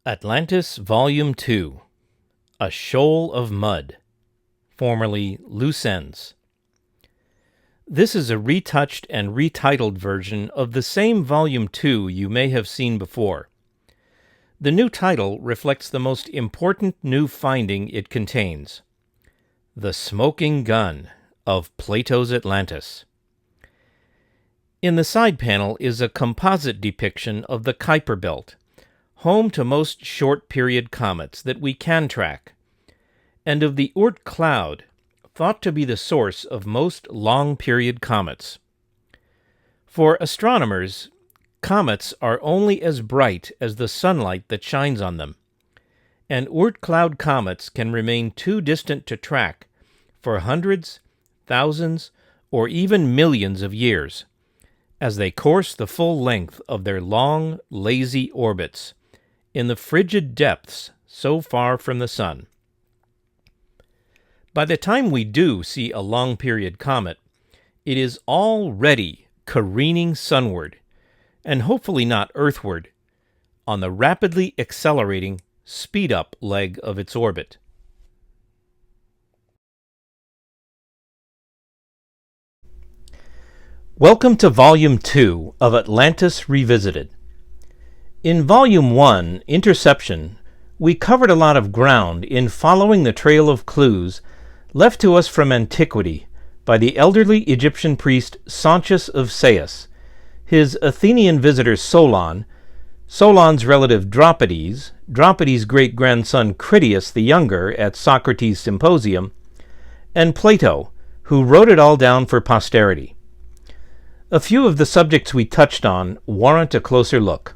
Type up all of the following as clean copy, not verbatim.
Atlantis Volume 2, A Shoal of Mud, formerly Loose Ends. This is a retouched and retitled version of the same Volume 2 you may have seen before. The new title reflects the most important new finding it contains: the smoking gun of Plato's Atlantis. In the side panel is a composite depiction of the Kuiper Belt, home to most short-period comets that we can track, and of the Oort cloud, thought to be the source of most long-period comets. For astronomers, comets are only as bright as the sunlight that shines on them, and Oort cloud comets can remain too distant to track for hundreds, thousands, or even millions of years, as they course the full length of their long, lazy orbits in the frigid depths so far from the Sun. By the time we do see a long-period comet, it is already careening sunward, and hopefully not earthward, on the rapidly accelerating speed-up leg of its orbit. Welcome to Volume 2 of Atlantis Revisited. In Volume 1, Interception, we covered a lot of ground in following the trail of clues left to us from antiquity by the elderly Egyptian priest Sonchis of Saïs, his Athenian visitor Solon, Solon's relative Dropides, Dropides' great-grandson Critias the Younger at Socrates' symposium, and Plato, who wrote it all down for posterity. A few of the subjects we touched on warrant a closer look.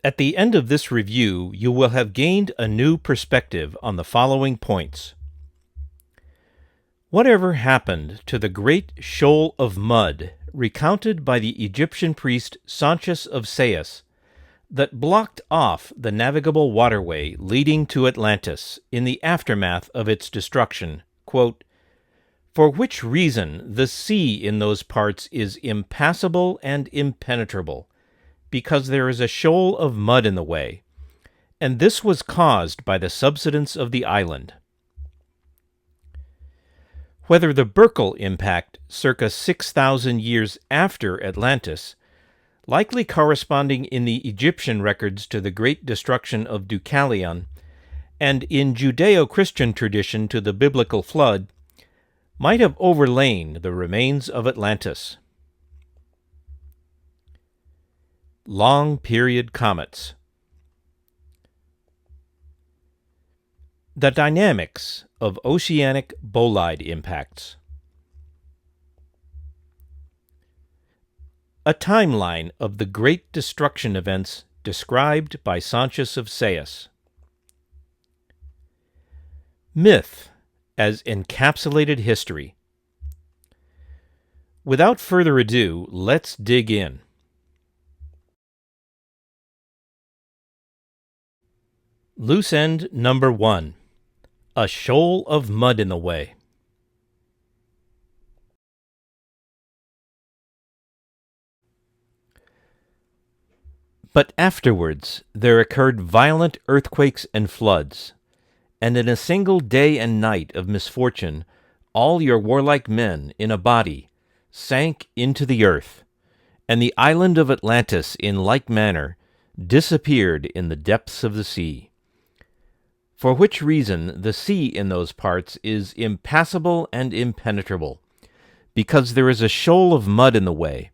At the end of this review, you will have gained a new perspective on the following points. Whatever happened to the great shoal of mud recounted by the Egyptian priest Sonchis of Saïs that blocked off the navigable waterway leading to Atlantis in the aftermath of its destruction, quote, "For which reason the sea in those parts is impassable and impenetrable, because there is a shoal of mud in the way, and this was caused by the subsidence of the island." Whether the Berkel impact circa 6,000 years after Atlantis, likely corresponding in the Egyptian records to the great destruction of Deucalion, and in Judeo-Christian tradition to the biblical flood, might have overlain the remains of Atlantis. Long-period comets. The dynamics of oceanic bolide impacts. A timeline of the great destruction events described by Sonchis of Saïs. Myth as encapsulated history. Without further ado, let's dig in. Loose end number 1. A shoal of mud in the way. But afterwards there occurred violent earthquakes and floods, and in a single day and night of misfortune all your warlike men in a body sank into the earth, and the island of Atlantis in like manner disappeared in the depths of the sea. For which reason the sea in those parts is impassable and impenetrable, because there is a shoal of mud in the way,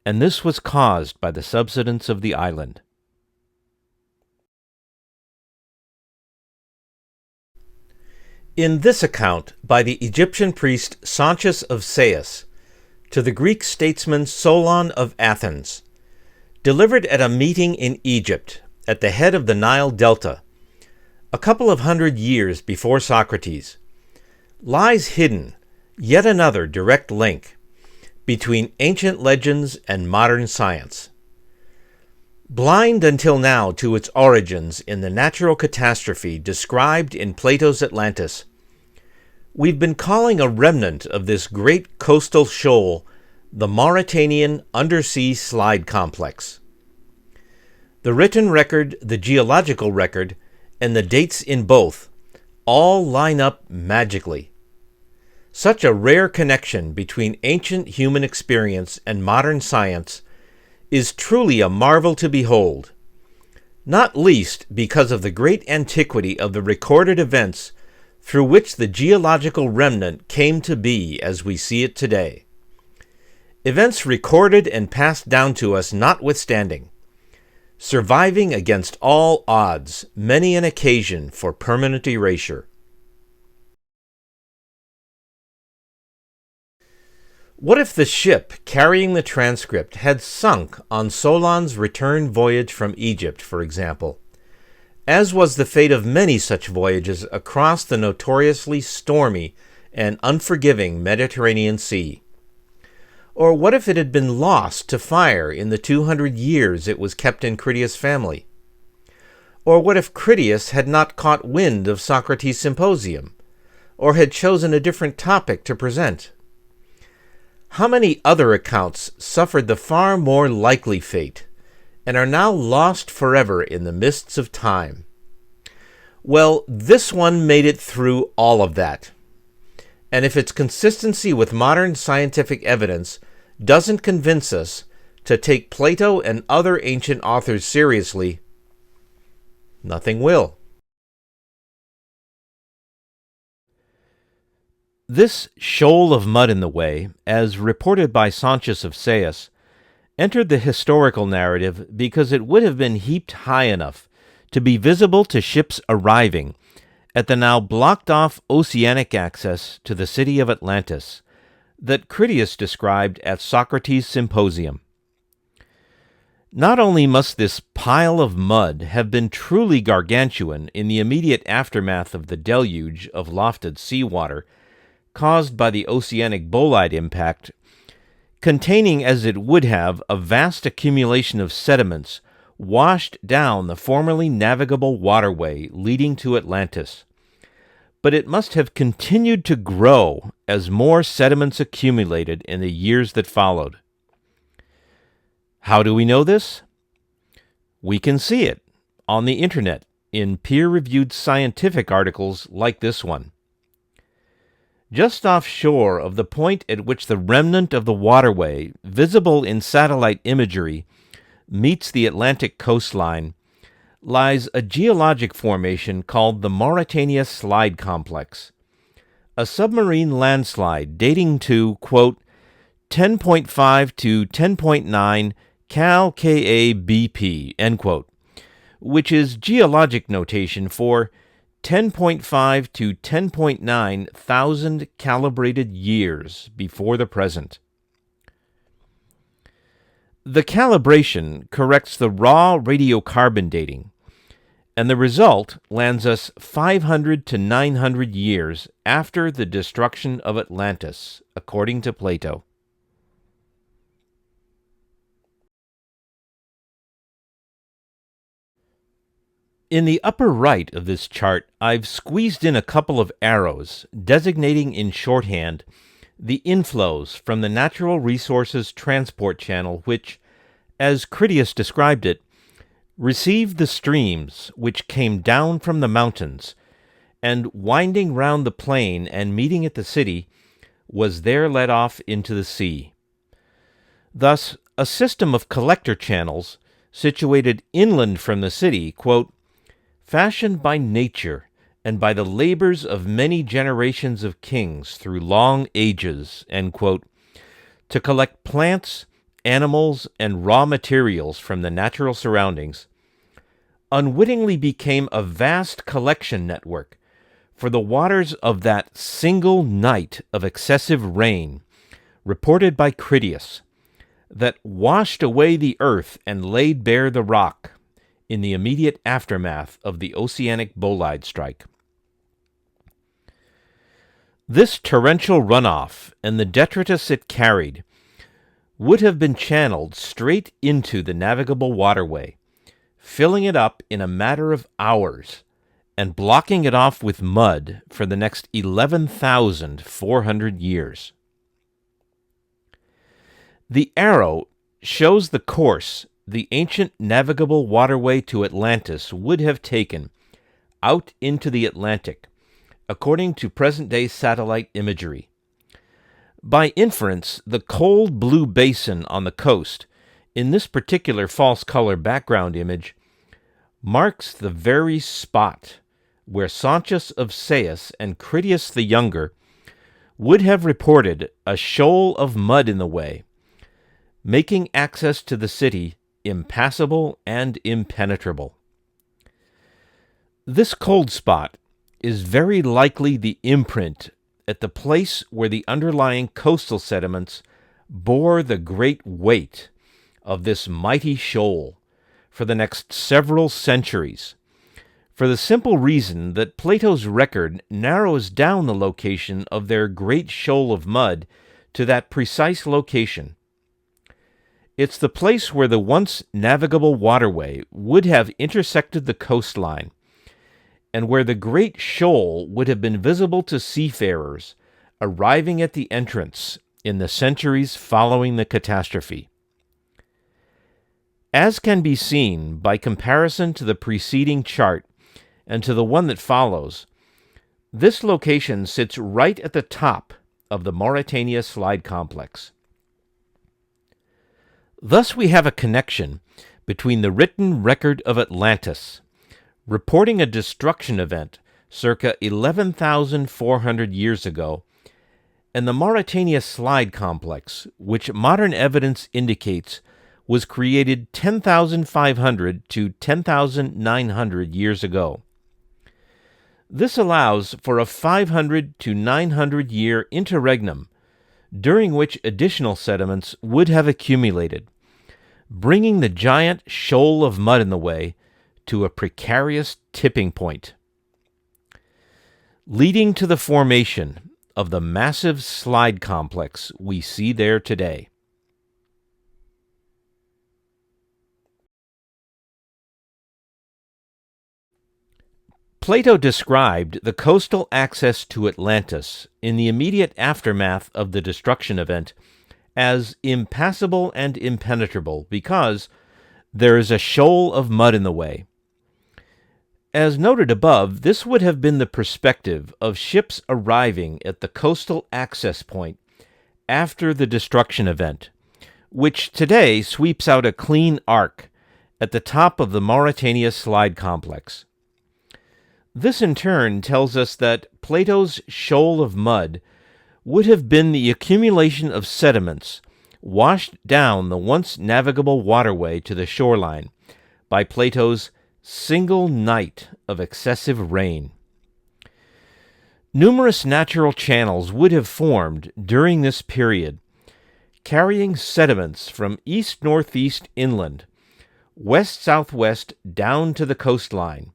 and this was caused by the subsidence of the island. In this account by the Egyptian priest Sonchis of Saïs to the Greek statesman Solon of Athens, delivered at a meeting in Egypt at the head of the Nile Delta, a couple of 100 years before Socrates, lies hidden yet another direct link between ancient legends and modern science. Blind until now to its origins in the natural catastrophe described in Plato's Atlantis, we've been calling a remnant of this great coastal shoal The Mauritanian Undersea Slide Complex. The written record, the geological record, and the dates in both all line up magically. Such a rare connection between ancient human experience and modern science is truly a marvel to behold, not least because of the great antiquity of the recorded events through which the geological remnant came to be as we see it today. Events recorded and passed down to us notwithstanding, surviving against all odds, many an occasion for permanent erasure. What if the ship carrying the transcript had sunk on Solon's return voyage from Egypt, for example, as was the fate of many such voyages across the notoriously stormy and unforgiving Mediterranean Sea? Or what if it had been lost to fire in the 200 years it was kept in Critias' family? Or what if Critias had not caught wind of Socrates' symposium, or had chosen a different topic to present? How many other accounts suffered the far more likely fate, and are now lost forever in the mists of time? Well, this one made it through all of that. And if its consistency with modern scientific evidence doesn't convince us to take Plato and other ancient authors seriously, nothing will. This shoal of mud in the way, as reported by Sonchis of Saïs, entered the historical narrative because it would have been heaped high enough to be visible to ships arriving at the now blocked-off oceanic access to the city of Atlantis that Critias described at Socrates' symposium. Not only must this pile of mud have been truly gargantuan in the immediate aftermath of the deluge of lofted seawater caused by the oceanic bolide impact, containing as it would have a vast accumulation of sediments washed down the formerly navigable waterway leading to Atlantis, but it must have continued to grow as more sediments accumulated in the years that followed. How do we know this? We can see it on the internet in peer-reviewed scientific articles like this one. Just offshore of the point at which the remnant of the waterway, visible in satellite imagery, meets the Atlantic coastline, lies a geologic formation called the Mauritania Slide Complex, a submarine landslide dating to, quote, 10.5 to 10.9 Cal Ka BP, end quote, which is geologic notation for 10.5 to 10.9 thousand calibrated years before the present. The calibration corrects the raw radiocarbon dating, and the result lands us 500 to 900 years after the destruction of Atlantis, according to Plato. In the upper right of this chart, I've squeezed in a couple of arrows designating in shorthand the inflows from the natural resources transport channel which, as Critias described it, received the streams which came down from the mountains, and winding round the plain and meeting at the city, was there led off into the sea. Thus, a system of collector channels situated inland from the city, quote, fashioned by nature and by the labors of many generations of kings through long ages, end quote, to collect plants, animals, and raw materials from the natural surroundings, unwittingly became a vast collection network for the waters of that single night of excessive rain, reported by Critias, that washed away the earth and laid bare the rock in the immediate aftermath of the oceanic bolide strike. This torrential runoff and the detritus it carried would have been channeled straight into the navigable waterway, filling it up in a matter of hours and blocking it off with mud for the next 11,400 years. The arrow shows the course the ancient navigable waterway to Atlantis would have taken out into the Atlantic, according to present-day satellite imagery. By inference, the cold blue basin on the coast, in this particular false color background image, marks the very spot where Sonchis of Saïs and Critias the Younger would have reported a shoal of mud in the way, making access to the city impassable and impenetrable. This cold spot is very likely the imprint at the place where the underlying coastal sediments bore the great weight of this mighty shoal for the next several centuries, for the simple reason that Plato's record narrows down the location of their great shoal of mud to that precise location. It's the place where the once navigable waterway would have intersected the coastline, and where the great shoal would have been visible to seafarers arriving at the entrance in the centuries following the catastrophe. As can be seen by comparison to the preceding chart and to the one that follows, this location sits right at the top of the Mauritania slide complex. Thus we have a connection between the written record of Atlantis, reporting a destruction event circa 11,400 years ago, and the Mauritania slide complex, which modern evidence indicates was created 10,500 to 10,900 years ago. This allows for a 500 to 900 year interregnum, during which additional sediments would have accumulated, bringing the giant shoal of mud in the way to a precarious tipping point, leading to the formation of the massive slide complex we see there today. Plato described the coastal access to Atlantis in the immediate aftermath of the destruction event as impassable and impenetrable because there is a shoal of mud in the way. As noted above, this would have been the perspective of ships arriving at the coastal access point after the destruction event, which today sweeps out a clean arc at the top of the Mauritania slide complex. This in turn tells us that Plato's shoal of mud would have been the accumulation of sediments washed down the once navigable waterway to the shoreline by Plato's single night of excessive rain. Numerous natural channels would have formed during this period, carrying sediments from east-northeast inland, west-southwest down to the coastline,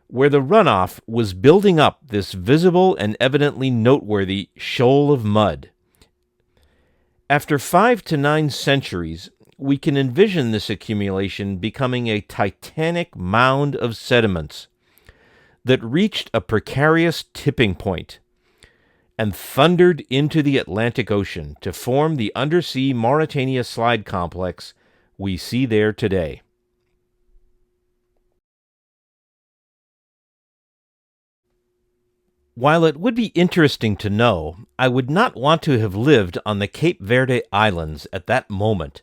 where the runoff was building up this visible and evidently noteworthy shoal of mud. After 5 to 9 centuries, we can envision this accumulation becoming a titanic mound of sediments that reached a precarious tipping point and thundered into the Atlantic Ocean to form the undersea Mauritania slide complex we see there today. While it would be interesting to know, I would not want to have lived on the Cape Verde Islands at that moment,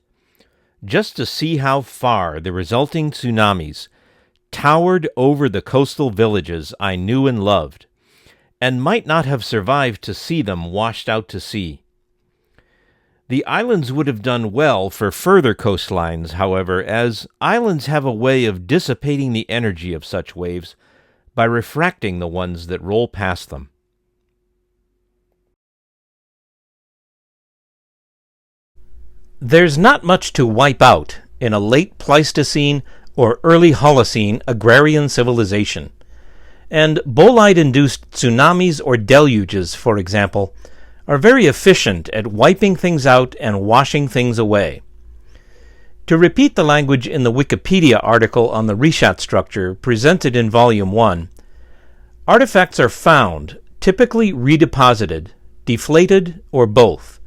just to see how far the resulting tsunamis towered over the coastal villages I knew and loved, and might not have survived to see them washed out to sea. The islands would have done well for further coastlines, however, as islands have a way of dissipating the energy of such waves by refracting the ones that roll past them. There's not much to wipe out in a late Pleistocene or early Holocene agrarian civilization, and bolide-induced tsunamis or deluges, for example, are very efficient at wiping things out and washing things away. To repeat the language in the Wikipedia article on the Rishat structure presented in Volume 1, artifacts are found, typically redeposited, deflated, or both,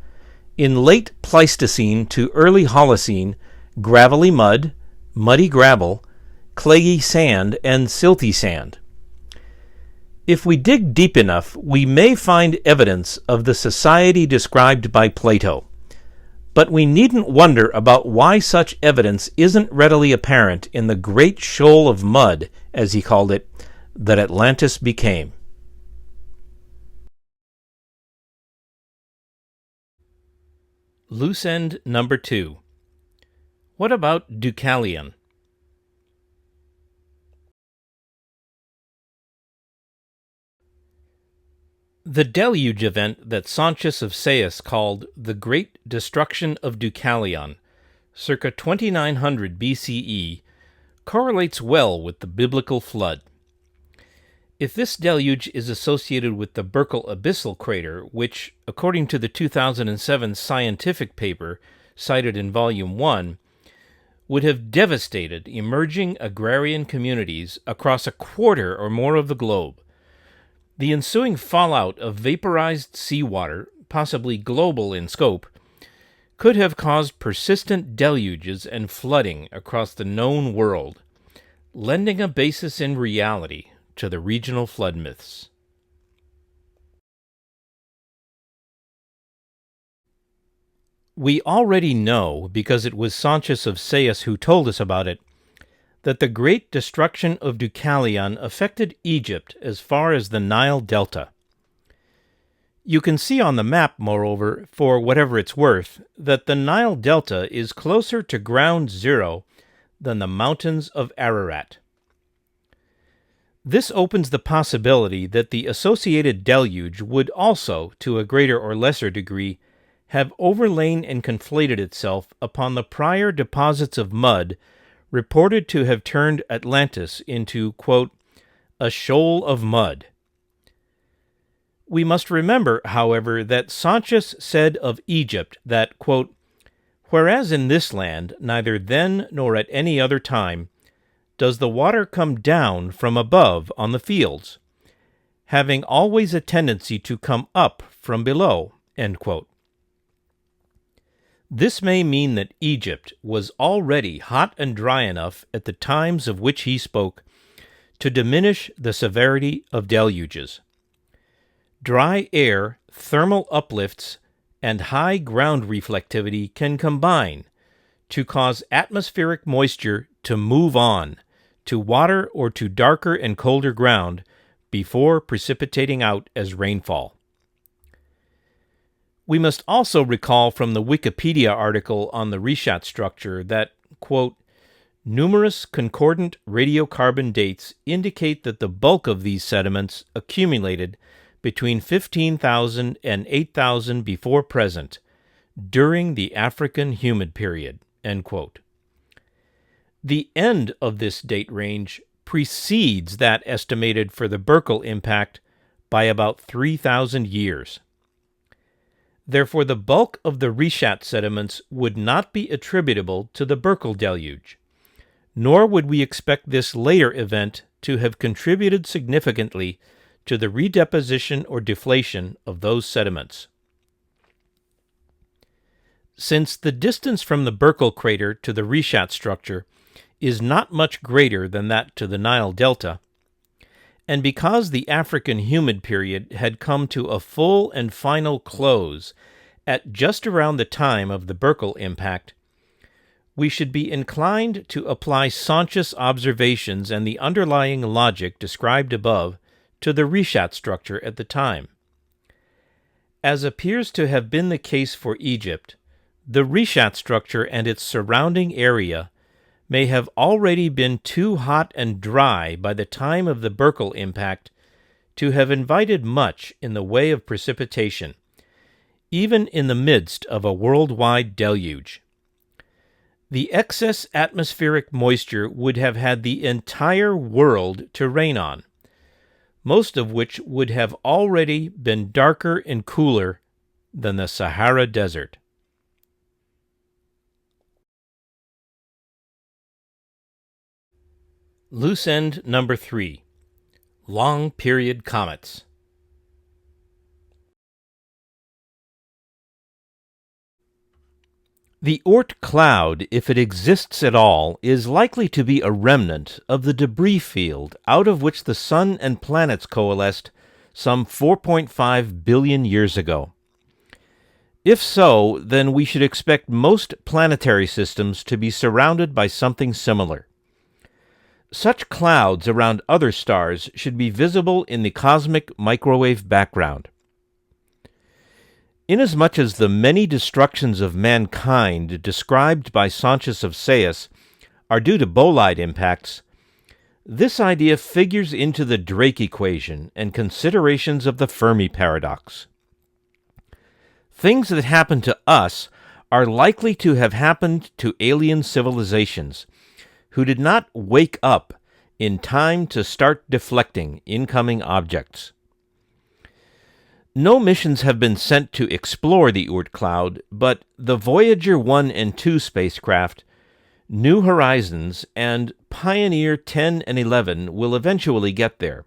In late Pleistocene to early Holocene, gravelly mud, muddy gravel, clayey sand, and silty sand. If we dig deep enough, we may find evidence of the society described by Plato, but we needn't wonder about why such evidence isn't readily apparent in the great shoal of mud, as he called it, that Atlantis became. Loose end number 2. What about Deucalion? The deluge event that Sonchis of Saïs called the Great Destruction of Deucalion, circa 2900 BCE, correlates well with the biblical flood. If this deluge is associated with the Berkel abyssal crater, which, according to the 2007 scientific paper cited in Volume 1, would have devastated emerging agrarian communities across a quarter or more of the globe, the ensuing fallout of vaporized seawater, possibly global in scope, could have caused persistent deluges and flooding across the known world, lending a basis in reality to the regional flood myths. We already know, because it was Sonchis of Saïs who told us about it, that the great destruction of Deucalion affected Egypt as far as the Nile Delta. You can see on the map, moreover, for whatever it's worth, that the Nile Delta is closer to ground zero than the mountains of Ararat. This opens the possibility that the associated deluge would also, to a greater or lesser degree, have overlain and conflated itself upon the prior deposits of mud reported to have turned Atlantis into, quote, a shoal of mud. We must remember, however, that Sonchis said of Egypt that, quote, whereas in this land, neither then nor at any other time, does the water come down from above on the fields, having always a tendency to come up from below, end quote. This may mean that Egypt was already hot and dry enough at the times of which he spoke to diminish the severity of deluges. Dry air, thermal uplifts, and high ground reflectivity can combine to cause atmospheric moisture to move on to water or to darker and colder ground before precipitating out as rainfall. We must also recall from the Wikipedia article on the Reshat structure that, quote, numerous concordant radiocarbon dates indicate that the bulk of these sediments accumulated between 15,000 and 8,000 before present, during the African humid period, end quote. The end of this date range precedes that estimated for the Berkel impact by about 3,000 years. Therefore, the bulk of the Reshat sediments would not be attributable to the Berkel deluge, nor would we expect this later event to have contributed significantly to the redeposition or deflation of those sediments. Since the distance from the Berkel crater to the Reshat structure is not much greater than that to the Nile Delta, and because the African humid period had come to a full and final close at just around the time of the Berkel impact, we should be inclined to apply Sonchis' observations and the underlying logic described above to the Reshat structure at the time. As appears to have been the case for Egypt, the Reshat structure and its surrounding area may have already been too hot and dry by the time of the Berkel impact to have invited much in the way of precipitation, even in the midst of a worldwide deluge. The excess atmospheric moisture would have had the entire world to rain on, most of which would have already been darker and cooler than the Sahara Desert. Loose end number 3. Long period comets. The Oort cloud, if it exists at all, is likely to be a remnant of the debris field out of which the Sun and planets coalesced some 4.5 billion years ago. If so, then we should expect most planetary systems to be surrounded by something similar. Such clouds around other stars should be visible in the cosmic microwave background. Inasmuch as the many destructions of mankind described by Sonchis of Saïs are due to bolide impacts, this idea figures into the Drake equation and considerations of the Fermi paradox. Things that happen to us are likely to have happened to alien civilizations, who did not wake up in time to start deflecting incoming objects. No missions have been sent to explore the Oort cloud, but the Voyager 1 and 2 spacecraft, New Horizons, and Pioneer 10 and 11 will eventually get there.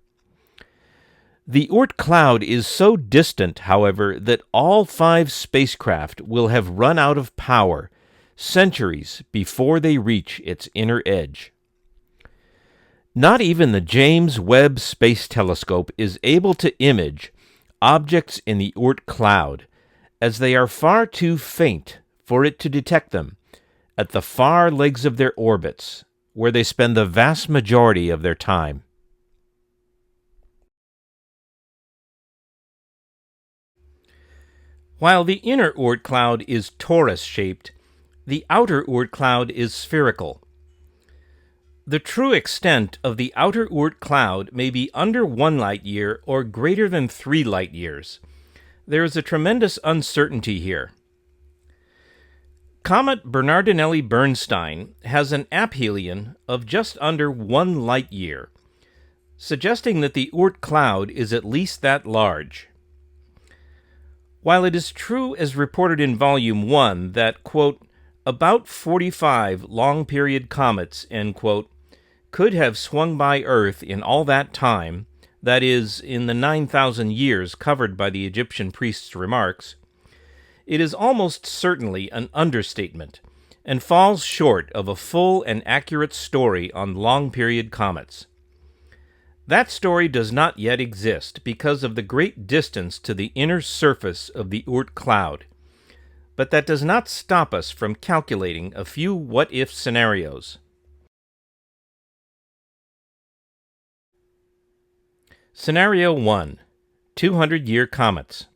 The Oort cloud is so distant, however, that all 5 spacecraft will have run out of power centuries before they reach its inner edge. Not even the James Webb Space Telescope is able to image objects in the Oort cloud, as they are far too faint for it to detect them at the far legs of their orbits, where they spend the vast majority of their time. While the inner Oort cloud is torus-shaped, the outer Oort cloud is spherical. The true extent of the outer Oort cloud may be under 1 light-year or greater than 3 light-years. There is a tremendous uncertainty here. Comet Bernardinelli-Bernstein has an aphelion of just under 1 light-year, suggesting that the Oort cloud is at least that large. While it is true, as reported in Volume 1, that, quote, about 45 long-period comets, end quote, could have swung by Earth in all that time, that is, in the 9,000 years covered by the Egyptian priest's remarks, it is almost certainly an understatement, and falls short of a full and accurate story on long-period comets. That story does not yet exist because of the great distance to the inner surface of the Oort cloud, but that does not stop us from calculating a few what-if scenarios. Scenario 1. 200-year comets.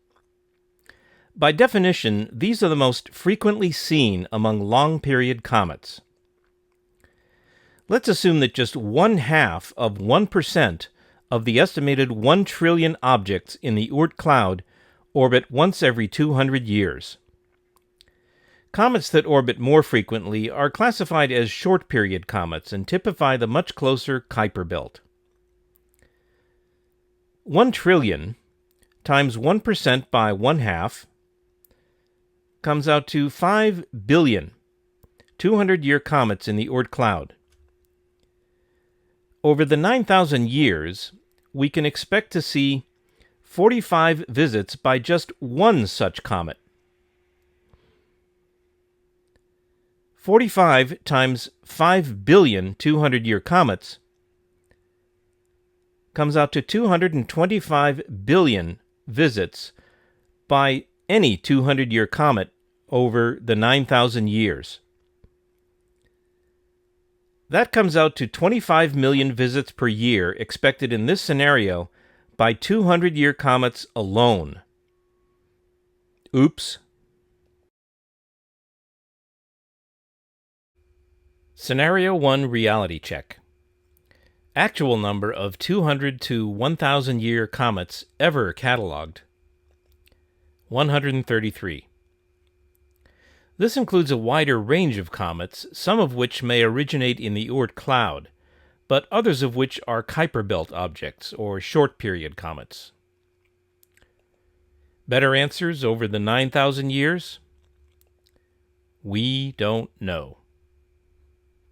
By definition, these are the most frequently seen among long-period comets. Let's assume that just 1/2 of 1% of the estimated 1 trillion objects in the Oort cloud orbit once every 200 years. Comets that orbit more frequently are classified as short-period comets and typify the much closer Kuiper belt. 1 trillion times 1% by 1/2 comes out to 5 billion 200-year comets in the Oort cloud. Over the 9,000 years, we can expect to see 45 visits by just one such comet. 45 times 5 billion 200-year comets comes out to 225 billion visits by any 200-year comet over the 9,000 years. That comes out to 25 million visits per year expected in this scenario by 200-year comets alone. Oops. Scenario 1 reality check. Actual number of 200 to 1,000 year comets ever catalogued: 133. This includes a wider range of comets, some of which may originate in the Oort cloud, but others of which are Kuiper belt objects, or short-period comets. Better answers over the 9,000 years? We don't know.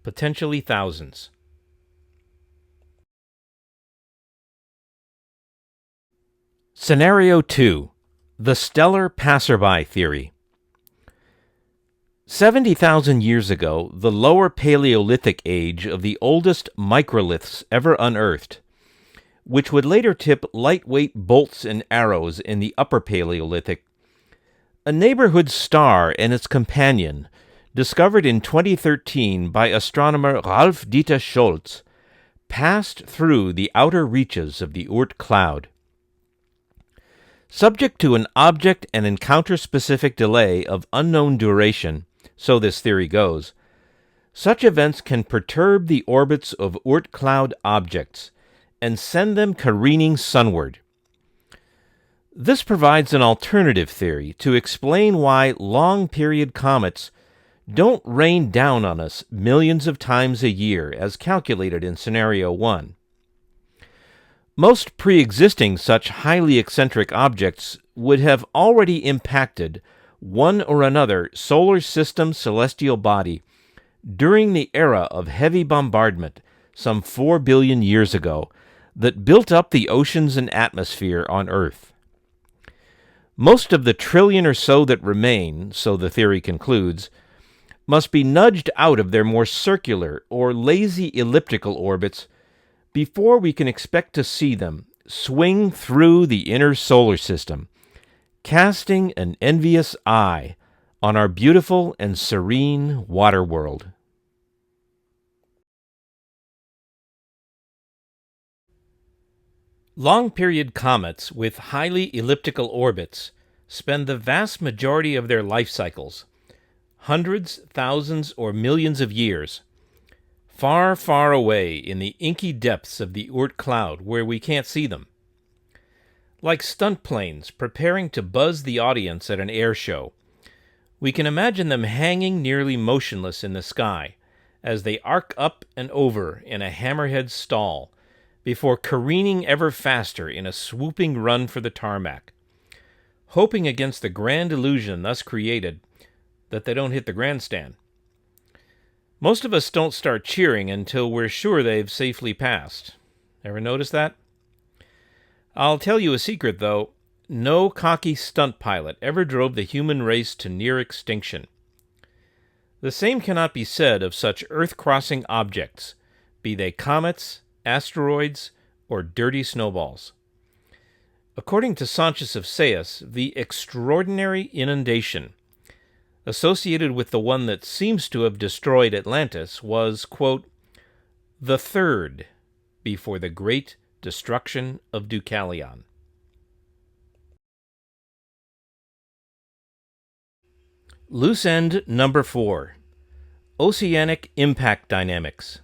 Potentially thousands. Scenario 2. The Stellar Passerby Theory. 70,000 years ago, the lower Paleolithic age of the oldest microliths ever unearthed, which would later tip lightweight bolts and arrows in the upper Paleolithic, a neighborhood star and its companion, discovered in 2013 by astronomer Ralf Dieter Scholz, passed through the outer reaches of the Oort cloud. Subject to an object and encounter-specific delay of unknown duration, so this theory goes, such events can perturb the orbits of Oort cloud objects and send them careening sunward. This provides an alternative theory to explain why long-period comets don't rain down on us millions of times a year as calculated in Scenario 1. Most pre-existing such highly eccentric objects would have already impacted one or another solar system celestial body during the era of heavy bombardment some 4 billion years ago that built up the oceans and atmosphere on Earth. Most of the trillion or so that remain, so the theory concludes, must be nudged out of their more circular or lazy elliptical orbits before we can expect to see them swing through the inner solar system, casting an envious eye on our beautiful and serene water world. Long-period comets with highly elliptical orbits spend the vast majority of their life cycles, hundreds, thousands, or millions of years, far, far away in the inky depths of the Oort cloud where we can't see them. Like stunt planes preparing to buzz the audience at an air show, we can imagine them hanging nearly motionless in the sky as they arc up and over in a hammerhead stall before careening ever faster in a swooping run for the tarmac, hoping against the grand illusion thus created that they don't hit the grandstand. Most of us don't start cheering until we're sure they've safely passed. Ever notice that? I'll tell you a secret, though. No cocky stunt pilot ever drove the human race to near extinction. The same cannot be said of such Earth-crossing objects, be they comets, asteroids, or dirty snowballs. According to Sonchis of Saïs, the extraordinary inundation associated with the one that seems to have destroyed Atlantis was, quote, the third before the great destruction of Deucalion. Loose end number 4. Oceanic impact dynamics.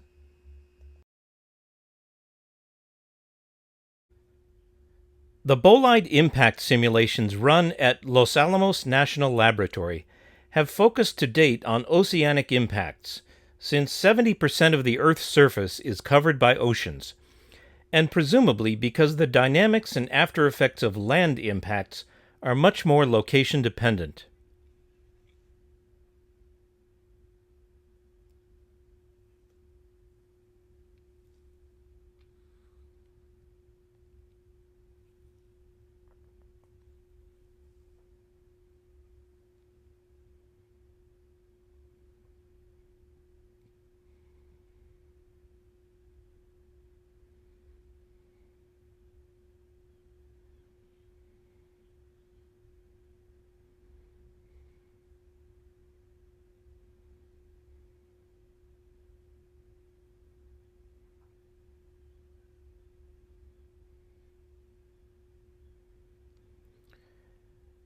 The bolide impact simulations run at Los Alamos National Laboratory have focused to date on oceanic impacts, since 70% of the Earth's surface is covered by oceans, and presumably because the dynamics and after effects of land impacts are much more location dependent.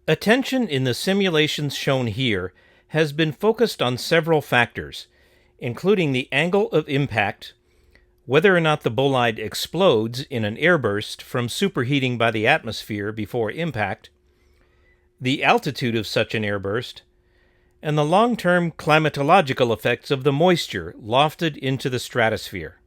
Attention in the simulations shown here has been focused on several factors, including the angle of impact, whether or not the bolide explodes in an airburst from superheating by the atmosphere before impact, the altitude of such an airburst, and the long-term climatological effects of the moisture lofted into the stratosphere.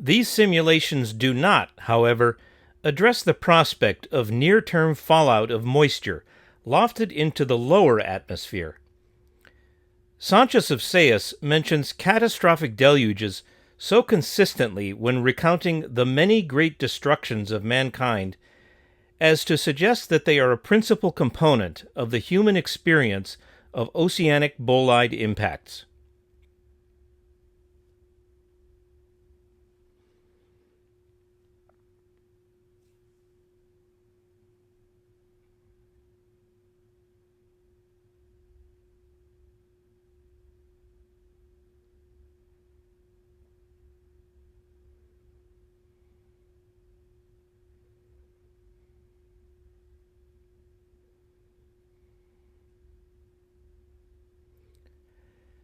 These simulations do not, however, address the prospect of near-term fallout of moisture lofted into the lower atmosphere. Sonchis of Saïs mentions catastrophic deluges so consistently when recounting the many great destructions of mankind as to suggest that they are a principal component of the human experience of oceanic bolide impacts.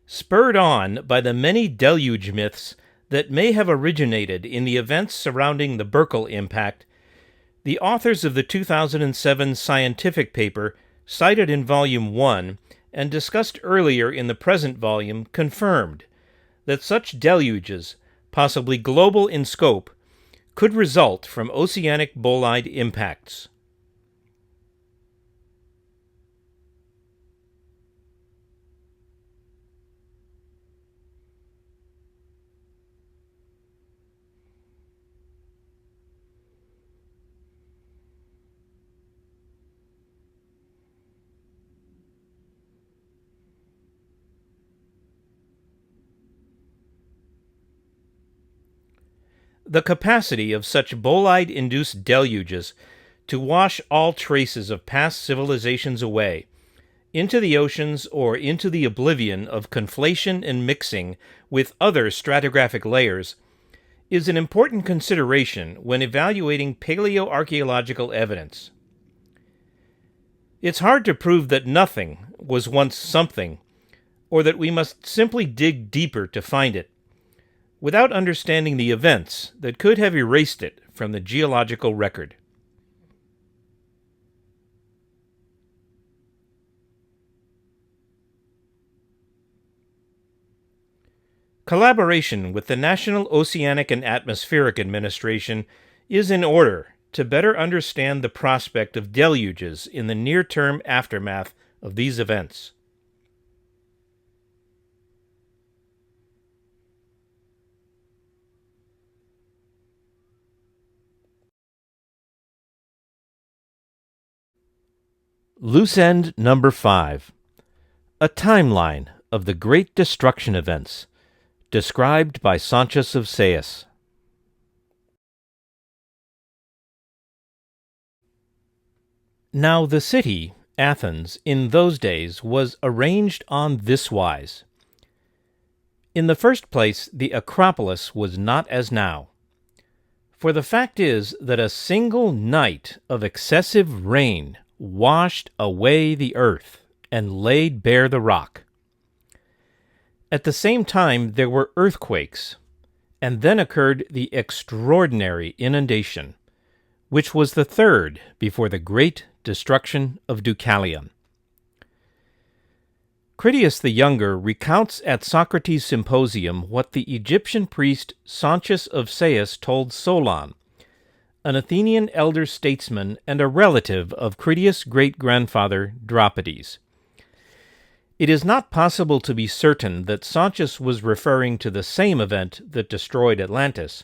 Spurred on by the many deluge myths that may have originated in the events surrounding the Berkel impact, the authors of the 2007 scientific paper cited in Volume 1 and discussed earlier in the present volume confirmed that such deluges, possibly global in scope, could result from oceanic bolide impacts. The capacity of such bolide-induced deluges to wash all traces of past civilizations away, into the oceans or into the oblivion of conflation and mixing with other stratigraphic layers, is an important consideration when evaluating paleoarchaeological evidence. It's hard to prove that nothing was once something, or that we must simply dig deeper to find it, without understanding the events that could have erased it from the geological record. Collaboration with the National Oceanic and Atmospheric Administration is in order to better understand the prospect of deluges in the near-term aftermath of these events. Loose end number 5. A timeline of the Great Destruction events, described by Sonchis of Saïs. Now the city, Athens, in those days was arranged on this wise. In the first place, the Acropolis was not as now. For the fact is that a single night of excessive rain washed away the earth and laid bare the rock. At the same time there were earthquakes, and then occurred the extraordinary inundation, which was the third before the great destruction of Deucalion. Critias the Younger recounts at Socrates' symposium what the Egyptian priest Sonchis of Saïs told Solon, an Athenian elder statesman and a relative of Critias' great-grandfather Dropides. It is not possible to be certain that Sonchis was referring to the same event that destroyed Atlantis,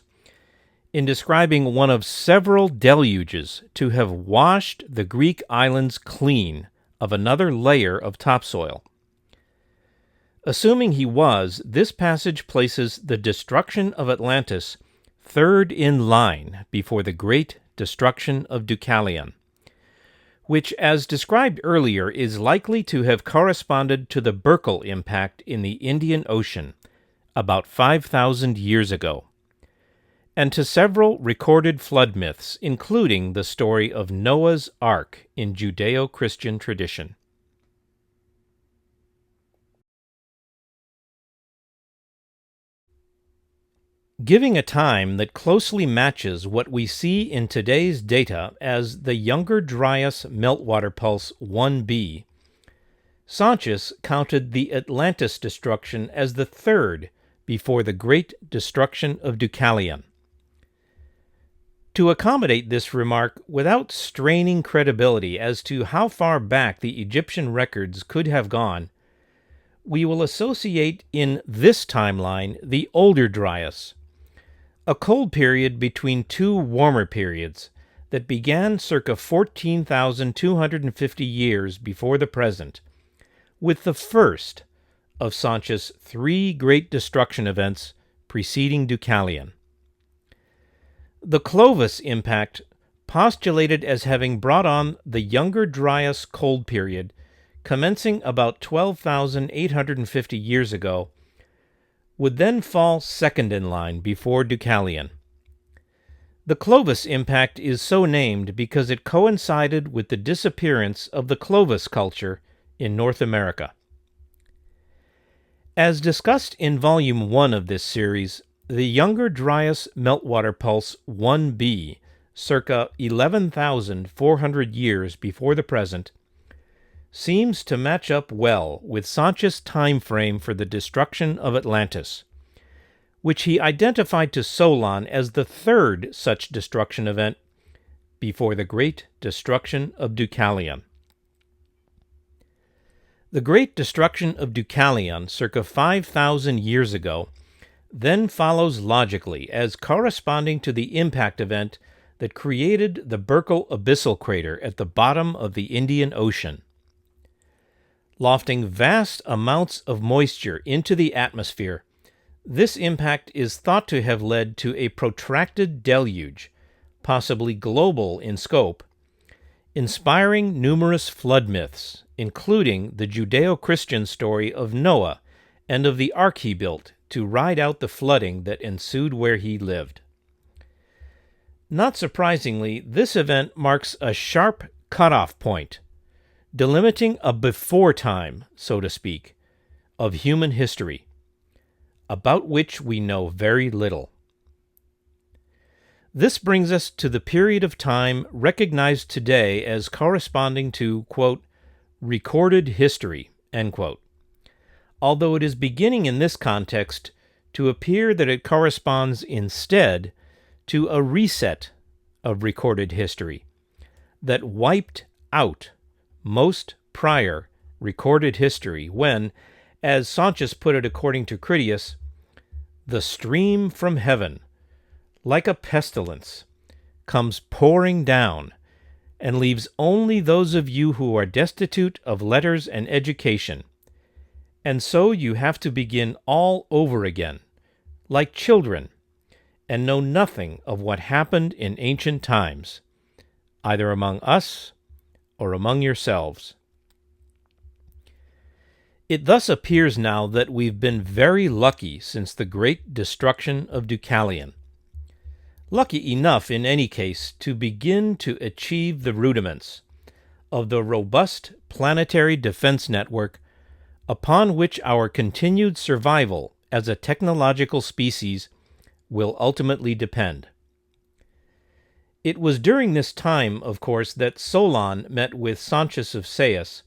in describing one of several deluges to have washed the Greek islands clean of another layer of topsoil. Assuming he was, this passage places the destruction of Atlantis third in line before the great destruction of Deucalion, which, as described earlier, is likely to have corresponded to the Berkel impact in the Indian Ocean about 5,000 years ago, and to several recorded flood myths, including the story of Noah's Ark in Judeo-Christian tradition. Giving a time that closely matches what we see in today's data as the Younger Dryas Meltwater Pulse 1b, Sonchis counted the Atlantis destruction as the third before the great destruction of Deucalion. To accommodate this remark without straining credibility as to how far back the Egyptian records could have gone, we will associate in this timeline the Older Dryas, a cold period between two warmer periods that began circa 14,250 years before the present, with the first of Sonchis' three great destruction events preceding Deucalion. The Clovis impact, postulated as having brought on the Younger Dryas cold period, commencing about 12,850 years ago, would then fall second in line before Deucalion. The Clovis impact is so named because it coincided with the disappearance of the Clovis culture in North America. As discussed in Volume 1 of this series, the Younger Dryas meltwater pulse 1b, circa 11,400 years before the present, seems to match up well with Sonchis' time frame for the destruction of Atlantis, which he identified to Solon as the third such destruction event before the great destruction of Deucalion. The great destruction of Deucalion, circa 5,000 years ago, then follows logically as corresponding to the impact event that created the Burckle abyssal crater at the bottom of the Indian Ocean. Lofting vast amounts of moisture into the atmosphere, this impact is thought to have led to a protracted deluge, possibly global in scope, inspiring numerous flood myths, including the Judeo-Christian story of Noah and of the ark he built to ride out the flooding that ensued where he lived. Not surprisingly, this event marks a sharp cutoff point, delimiting a before time, so to speak, of human history, about which we know very little. This brings us to the period of time recognized today as corresponding to, quote, recorded history, end quote, although it is beginning in this context to appear that it corresponds instead to a reset of recorded history that wiped out most prior recorded history when, as Sonchis put it according to Critias, the stream from heaven, like a pestilence, comes pouring down and leaves only those of you who are destitute of letters and education, and so you have to begin all over again, like children, and know nothing of what happened in ancient times, either among us or among yourselves. It thus appears now that we've been very lucky since the great destruction of Deucalion. Lucky enough, in any case, to begin to achieve the rudiments of the robust planetary defense network upon which our continued survival as a technological species will ultimately depend. It was during this time, of course, that Solon met with Sonchis of Saïs,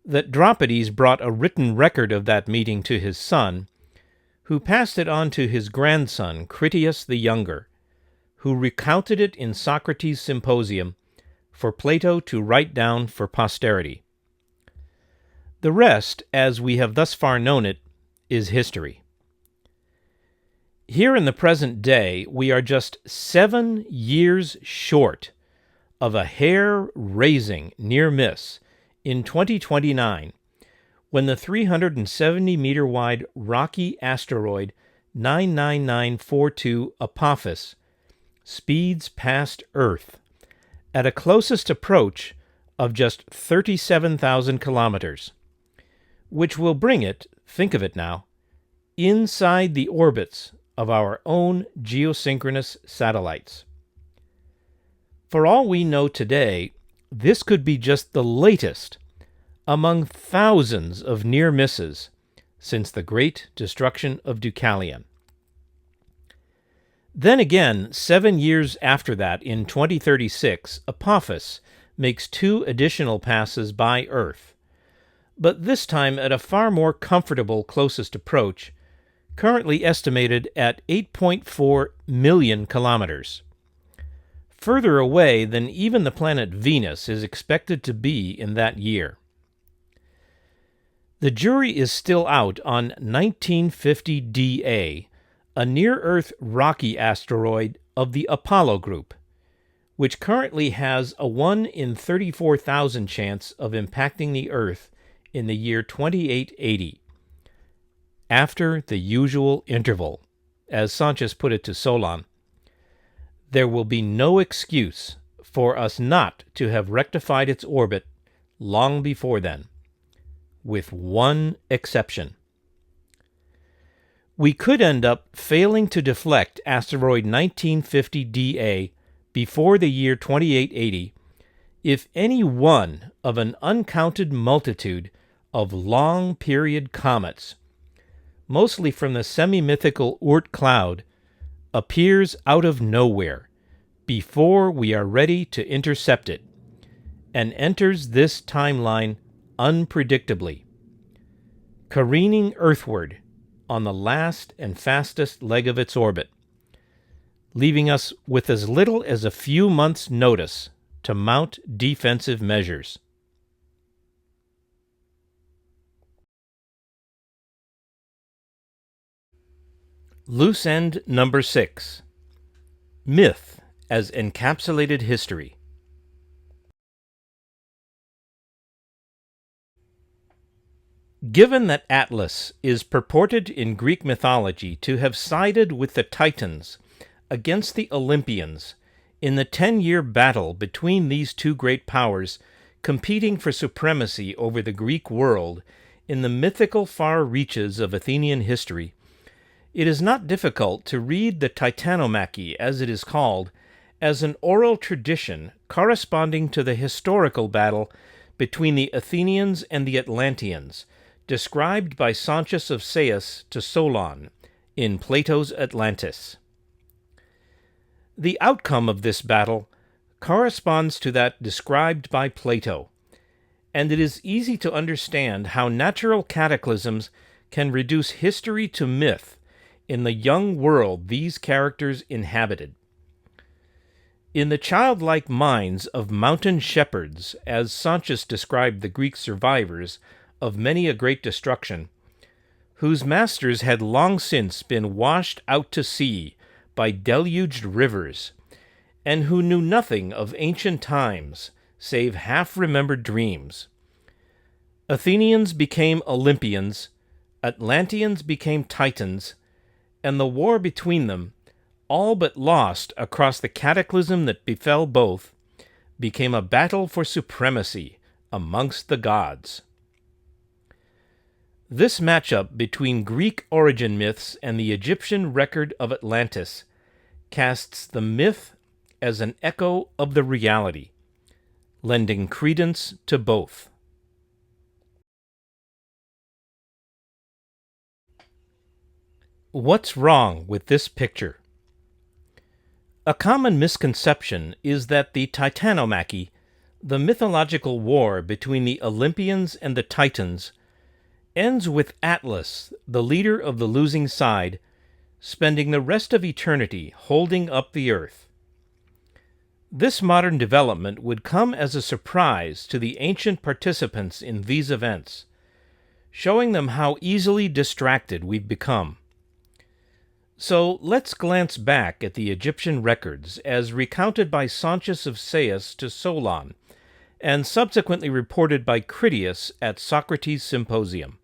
that Dropides brought a written record of that meeting to his son, who passed it on to his grandson, Critias the Younger, who recounted it in Socrates' symposium for Plato to write down for posterity. The rest, as we have thus far known it, is history. Here in the present day, we are just 7 years short of a hair-raising near miss in 2029, when the 370-meter-wide rocky asteroid 99942 Apophis speeds past Earth at a closest approach of just 37,000 kilometers, which will bring it, think of it now, inside the orbits of our own geosynchronous satellites. For all we know today, this could be just the latest among thousands of near misses since the great destruction of Deucalion. Then again, 7 years after that, in 2036, Apophis makes 2 additional passes by Earth, but this time at a far more comfortable closest approach, currently estimated at 8.4 million kilometers. further away than even the planet Venus is expected to be in that year. The jury is still out on 1950 DA, a near-Earth rocky asteroid of the Apollo group, which currently has a 1 in 34,000 chance of impacting the Earth in the year 2880, after the usual interval, as Sonchis put it to Solon. There will be no excuse for us not to have rectified its orbit long before then, with one exception. We could end up failing to deflect asteroid 1950 DA before the year 2880 if any one of an uncounted multitude of long-period comets, mostly from the semi-mythical Oort cloud, appears out of nowhere before we are ready to intercept it, and enters this timeline unpredictably, careening earthward on the last and fastest leg of its orbit, leaving us with as little as a few months' notice to mount defensive measures. Loose end number 6. Myth as encapsulated history. Given that Atlas is purported in Greek mythology to have sided with the Titans against the Olympians in the 10-year battle between these two great powers competing for supremacy over the Greek world in the mythical far reaches of Athenian history, it is not difficult to read the Titanomachy, as it is called, as an oral tradition corresponding to the historical battle between the Athenians and the Atlanteans, described by Sonchis of Saïs to Solon in Plato's Atlantis. The outcome of this battle corresponds to that described by Plato, and it is easy to understand how natural cataclysms can reduce history to myth in the young world these characters inhabited. In the childlike minds of mountain shepherds, as Sonchis described the Greek survivors of many a great destruction, whose masters had long since been washed out to sea by deluged rivers, and who knew nothing of ancient times save half-remembered dreams. Athenians became Olympians, Atlanteans became Titans, and the war between them, all but lost across the cataclysm that befell both, became a battle for supremacy amongst the gods. This matchup between Greek origin myths and the Egyptian record of Atlantis casts the myth as an echo of the reality, lending credence to both. What's wrong with this picture? A common misconception is that the Titanomachy, the mythological war between the Olympians and the Titans, ends with Atlas, the leader of the losing side, spending the rest of eternity holding up the earth. This modern development would come as a surprise to the ancient participants in these events, showing them how easily distracted we've become. So let's glance back at the Egyptian records as recounted by Sonchis of Saïs to Solon, and subsequently reported by Critias at Socrates' symposium.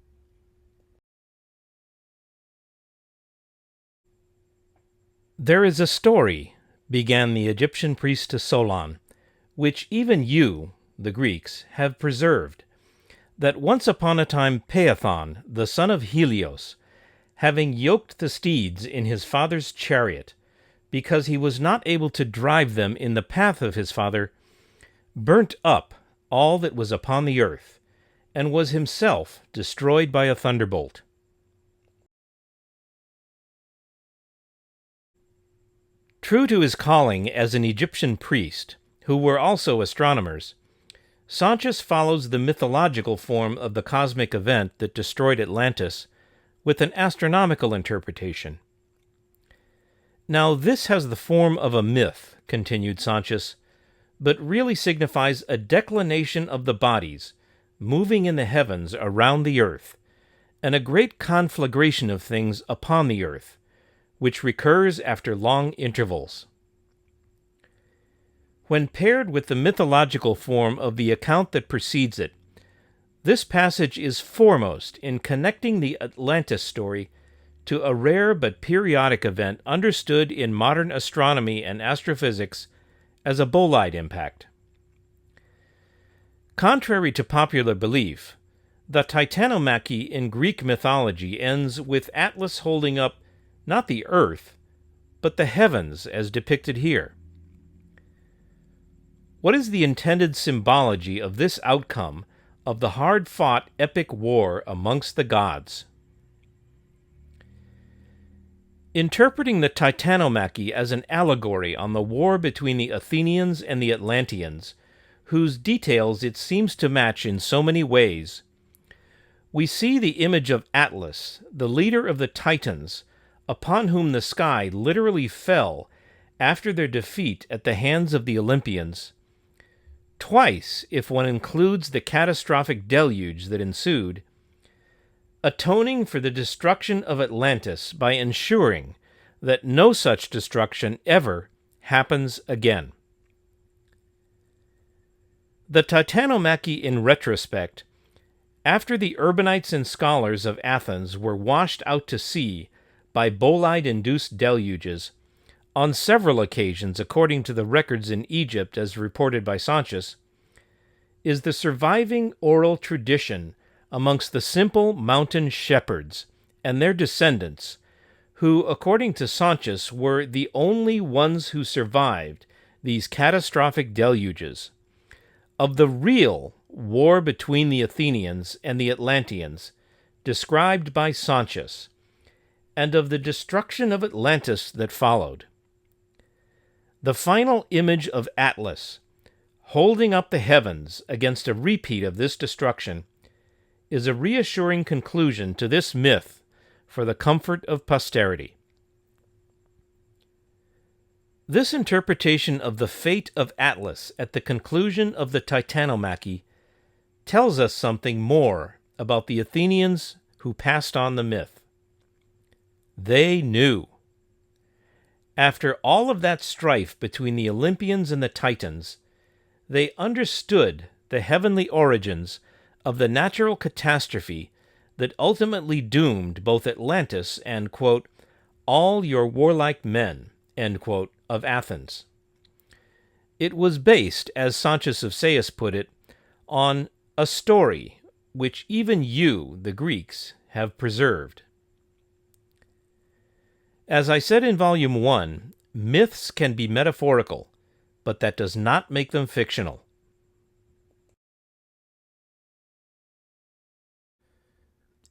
"There is a story," began the Egyptian priest to Solon, "which even you, the Greeks, have preserved, that once upon a time Phaethon, the son of Helios, having yoked the steeds in his father's chariot, because he was not able to drive them in the path of his father, burnt up all that was upon the earth, and was himself destroyed by a thunderbolt." True to his calling as an Egyptian priest, who were also astronomers, Sonchis follows the mythological form of the cosmic event that destroyed Atlantis with an astronomical interpretation. Now this has the form of a myth, continued Sonchis, but really signifies a declination of the bodies, moving in the heavens around the earth, and a great conflagration of things upon the earth, which recurs after long intervals. When paired with the mythological form of the account that precedes it, this passage is foremost in connecting the Atlantis story to a rare but periodic event understood in modern astronomy and astrophysics as a bolide impact. Contrary to popular belief, the Titanomachy in Greek mythology ends with Atlas holding up not the earth, but the heavens as depicted here. What is the intended symbology of this outcome of the hard-fought epic war amongst the gods? Interpreting the Titanomachy as an allegory on the war between the Athenians and the Atlanteans, whose details it seems to match in so many ways, we see the image of Atlas, the leader of the Titans, upon whom the sky literally fell after their defeat at the hands of the Olympians, twice if one includes the catastrophic deluge that ensued, atoning for the destruction of Atlantis by ensuring that no such destruction ever happens again. The Titanomachy in retrospect, after the urbanites and scholars of Athens were washed out to sea by bolide-induced deluges, on several occasions according to the records in Egypt as reported by Sonchis, is the surviving oral tradition amongst the simple mountain shepherds and their descendants, who, according to Sonchis, were the only ones who survived these catastrophic deluges, of the real war between the Athenians and the Atlanteans, described by Sonchis, and of the destruction of Atlantis that followed. The final image of Atlas, holding up the heavens against a repeat of this destruction, is a reassuring conclusion to this myth for the comfort of posterity. This interpretation of the fate of Atlas at the conclusion of the Titanomachy tells us something more about the Athenians who passed on the myth. They knew. After all of that strife between the Olympians and the Titans, they understood the heavenly origins of the natural catastrophe that ultimately doomed both Atlantis and, quote, all your warlike men, end quote, of Athens. It was based, as Sonchis of Saïs put it, on a story which even you, the Greeks, have preserved. As I said in Volume 1, myths can be metaphorical, but that does not make them fictional.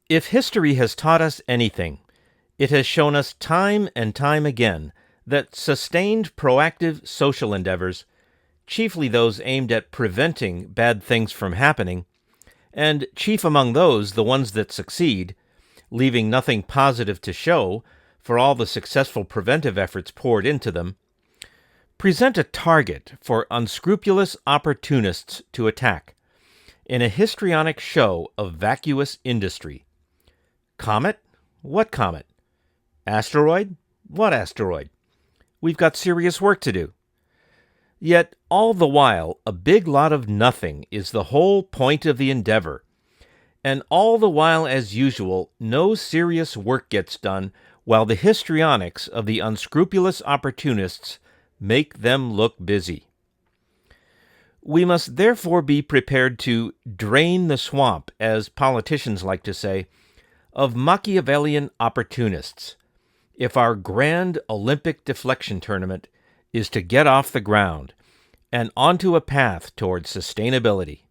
If history has taught us anything, it has shown us time and time again that sustained proactive social endeavors, chiefly those aimed at preventing bad things from happening, and chief among those the ones that succeed, leaving nothing positive to show for all the successful preventive efforts poured into them, present a target for unscrupulous opportunists to attack, in a histrionic show of vacuous industry. Comet? What comet? Asteroid? What asteroid? We've got serious work to do. Yet, all the while, a big lot of nothing is the whole point of the endeavor, and all the while, as usual, no serious work gets done while the histrionics of the unscrupulous opportunists make them look busy. We must therefore be prepared to drain the swamp, as politicians like to say, of Machiavellian opportunists, if our grand Olympic deflection tournament is to get off the ground and onto a path toward sustainability.